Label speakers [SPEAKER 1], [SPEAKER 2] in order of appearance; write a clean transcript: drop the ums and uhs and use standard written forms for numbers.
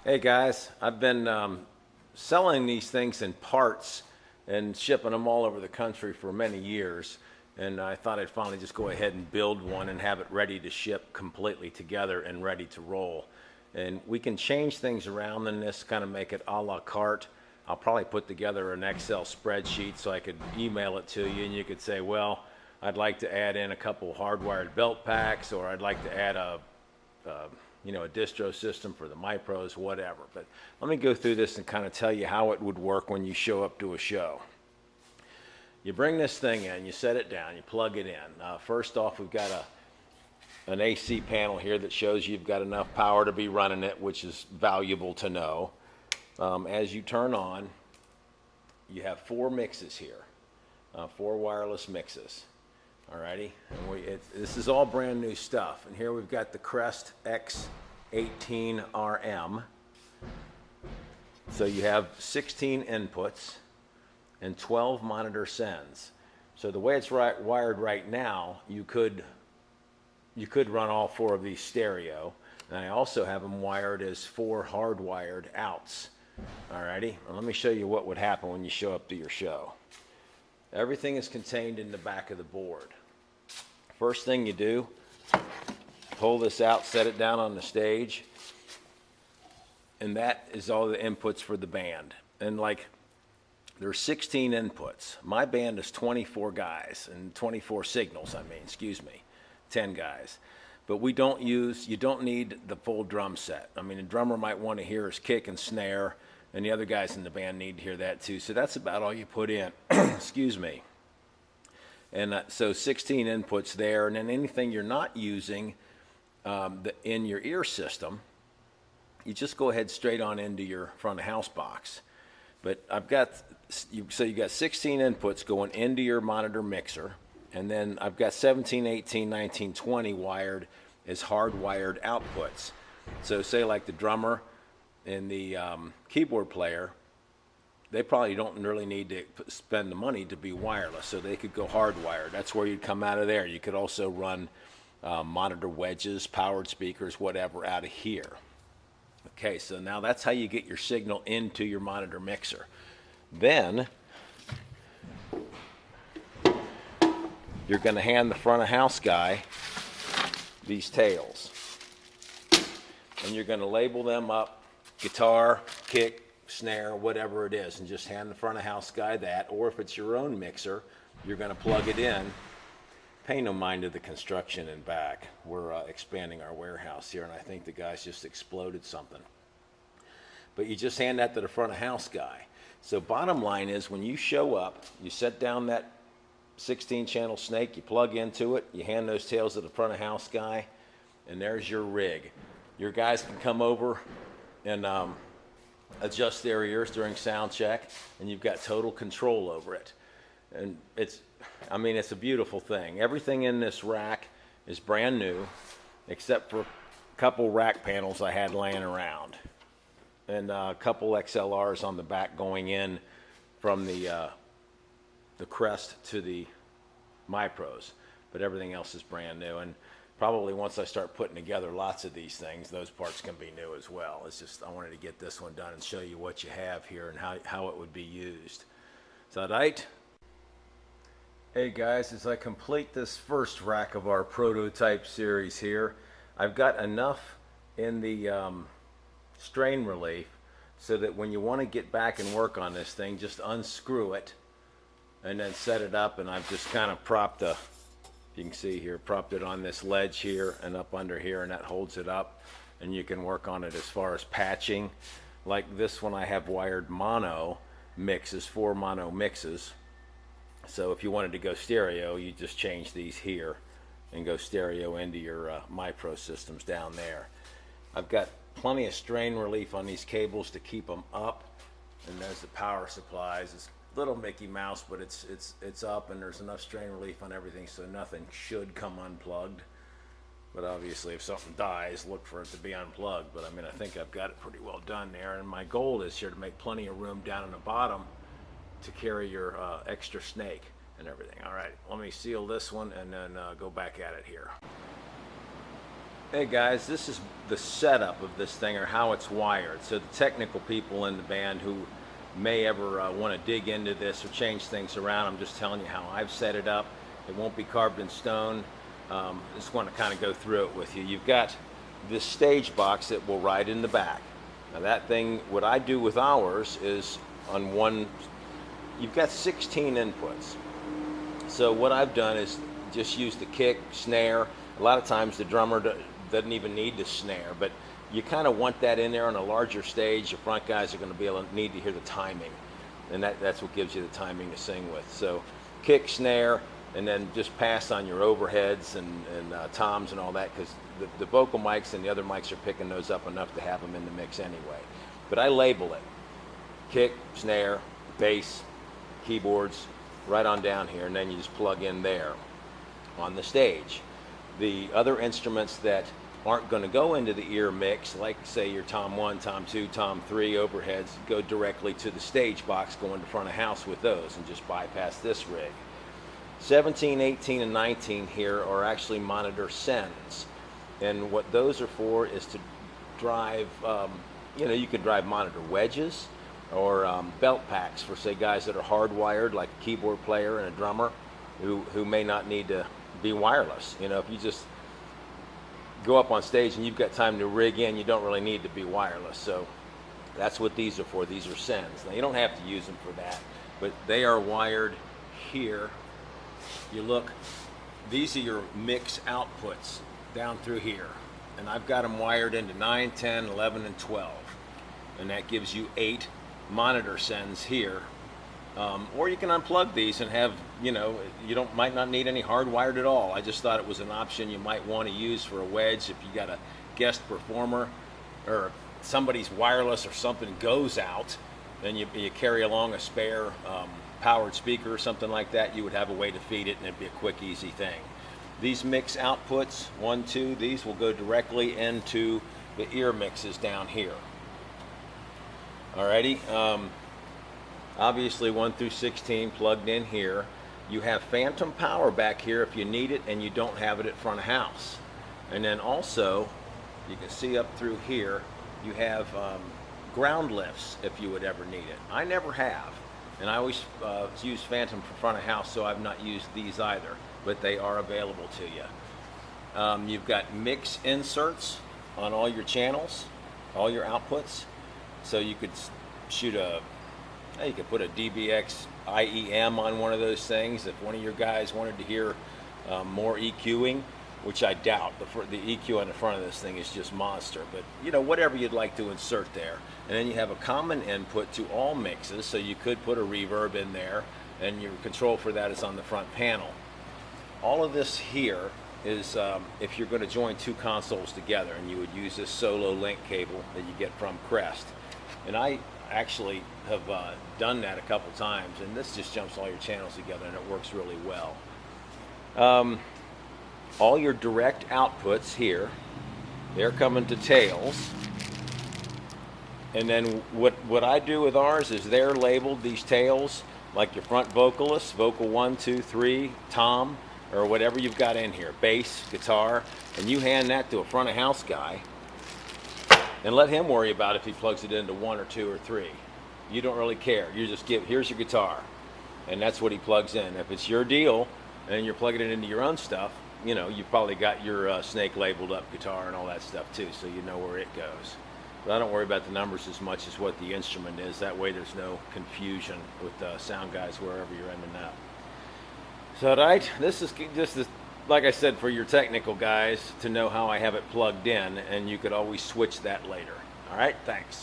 [SPEAKER 1] Hey guys, I've been selling these things in parts and shipping them all over the country for many years, and I thought I'd finally just go ahead and build one and have it ready to ship completely together and ready to roll. And we can change things around in this, kind of make it a la carte. I'll probably put together an Excel spreadsheet so I could email it to you and you could say, well, I'd like to add in a couple hardwired belt packs, or I'd like to add a distro system for the MyPros, whatever. But let me go through this and kind of tell you how it would work when you show up to a show. You bring this thing in, you set it down, you plug it in. First off, we've got an AC panel here that shows you've got enough power to be running it, which is valuable to know. As you turn on, you have four mixes here, four wireless mixes. Alrighty, and this is all brand new stuff. And here we've got the Crest X18RM. So you have 16 inputs and 12 monitor sends. So the way it's wired right now, you could run all four of these stereo. And I also have them wired as four hardwired outs. Alrighty, well, let me show you what would happen when you show up to your show. Everything is contained in the back of the board. First thing you do, pull this out, set it down on the stage, and that is all the inputs for the band. And there's 16 inputs. My band is 24 guys, and 24 signals, 10 guys. But you don't need the full drum set. I mean, the drummer might want to hear his kick and snare, and the other guys in the band need to hear that too. So that's about all you put in. Excuse me. And so 16 inputs there, and then anything you're not using in your ear system, you just go ahead straight on into your front of house box. But you got 16 inputs going into your monitor mixer, and then I've got 17, 18, 19, 20 wired as hardwired outputs. So say like the drummer and the keyboard player, they probably don't really need to spend the money to be wireless, so they could go hardwired. That's where you'd come out of there. You could also run monitor wedges, powered speakers, whatever, out of here. Okay, so now that's how you get your signal into your monitor mixer. Then you're going to hand the front of house guy these tails, and you're going to label them up: guitar, kick, snare, whatever it is, and just hand the front of house guy that. Or if it's your own mixer, you're going to plug it in. Pay no mind to the construction in back. We're expanding our warehouse here, and I think the guys just exploded something. But you just hand that to the front of house guy. So bottom line is, when you show up, you set down that 16 channel snake, you plug into it, you hand those tails to the front of house guy, and there's your rig. Your guys can come over and adjust their ears during sound check, and you've got total control over it. And it's a beautiful thing. Everything in this rack is brand new, except for a couple rack panels I had laying around, and a couple XLRs on the back going in from the Crest to the MyPros. But everything else is brand new, and probably once I start putting together lots of these things, those parts can be new as well. It's just I wanted to get this one done and show you what you have here and how it would be used. Is that right? Hey guys, as I complete this first rack of our prototype series here, I've got enough in the strain relief so that when you want to get back and work on this thing, just unscrew it and then set it up. And I've just kind of propped you can see here, propped it on this ledge here and up under here, and that holds it up, and you can work on it as far as patching. Like this one, I have wired mono mixes, 4 mono mixes. So if you wanted to go stereo, you just change these here and go stereo into your MyPro systems down there. I've got plenty of strain relief on these cables to keep them up, and there's the power supplies. It's little Mickey Mouse, but it's up, and there's enough strain relief on everything, so nothing should come unplugged. But obviously, if something dies, look for it to be unplugged. But I think I've got it pretty well done there, and my goal is here to make plenty of room down in the bottom to carry your extra snake and everything. All right, let me seal this one and then go back at it here. Hey guys, this is the setup of this thing, or how it's wired. So the technical people in the band who may ever want to dig into this or change things around, I'm just telling you how I've set it up. It won't be carved in stone. I just want to kind of go through it with you. You've got this stage box that will ride in the back. Now that thing, what I do with ours is on one, you've got 16 inputs. So what I've done is just use the kick, snare. A lot of times the drummer doesn't even need the snare, but you kind of want that in there on a larger stage. Your front guys are going to be able to need to hear the timing, and that's what gives you the timing to sing with. So kick, snare, and then just pass on your overheads and toms and all that, because the vocal mics and the other mics are picking those up enough to have them in the mix anyway. But I label it: kick, snare, bass, keyboards, right on down here, and then you just plug in there on the stage. The other instruments that aren't going to go into the ear mix, like say your Tom 1, Tom 2, Tom 3 overheads, go directly to the stage box going to front of house with those and just bypass this rig. 17, 18, and 19 here are actually monitor sends, and what those are for is to drive, you can drive monitor wedges or belt packs for, say, guys that are hardwired, like a keyboard player and a drummer who may not need to be wireless. If you just go up on stage and you've got time to rig in, you don't really need to be wireless. So that's what these are for. These are sends. Now you don't have to use them for that, but they are wired here. You look, these are your mix outputs down through here, and I've got them wired into 9, 10, 11, and 12, and that gives you 8 monitor sends here. Or you can unplug these and have, you might not need any hardwired at all. I just thought it was an option you might want to use for a wedge if you got a guest performer, or somebody's wireless or something goes out, then you carry along a spare powered speaker or something like that. You would have a way to feed it, and it'd be a quick, easy thing. These mix outputs, 1, 2, these will go directly into the ear mixes down here. Alrighty. Obviously 1 through 16 plugged in here. You have phantom power back here if you need it and you don't have it at front of house. And then also, you can see up through here, you have ground lifts if you would ever need it. I never have, and I always use phantom for front of house, so I've not used these either, but they are available to you. You've got mix inserts on all your channels, all your outputs, so you could shoot you could put a DBX IEM on one of those things if one of your guys wanted to hear more EQing, which I doubt. The EQ on the front of this thing is just monster, but whatever you'd like to insert there. And then you have a common input to all mixes, so you could put a reverb in there, and your control for that is on the front panel. All of this here is if you're going to join 2 consoles together, and you would use this solo link cable that you get from Crest. And I actually have done that a couple times, and this just jumps all your channels together, and it works really well. All your direct outputs here, they're coming to tails, and then what I do with ours is they're labeled, these tails, like your front vocalist, vocal 1, 2, 3, tom, or whatever you've got in here, bass, guitar, and you hand that to a front of house guy and let him worry about if he plugs it into 1 or 2 or 3. You don't really care. You just here's your guitar, and that's what he plugs in. If it's your deal and you're plugging it into your own stuff, you've probably got your snake labeled up guitar and all that stuff too, so you know where it goes. But I don't worry about the numbers as much as what the instrument is. That way there's no confusion with sound guys wherever you're ending up. So, all right, this is just like I said, for your technical guys to know how I have it plugged in, and you could always switch that later. All right, thanks.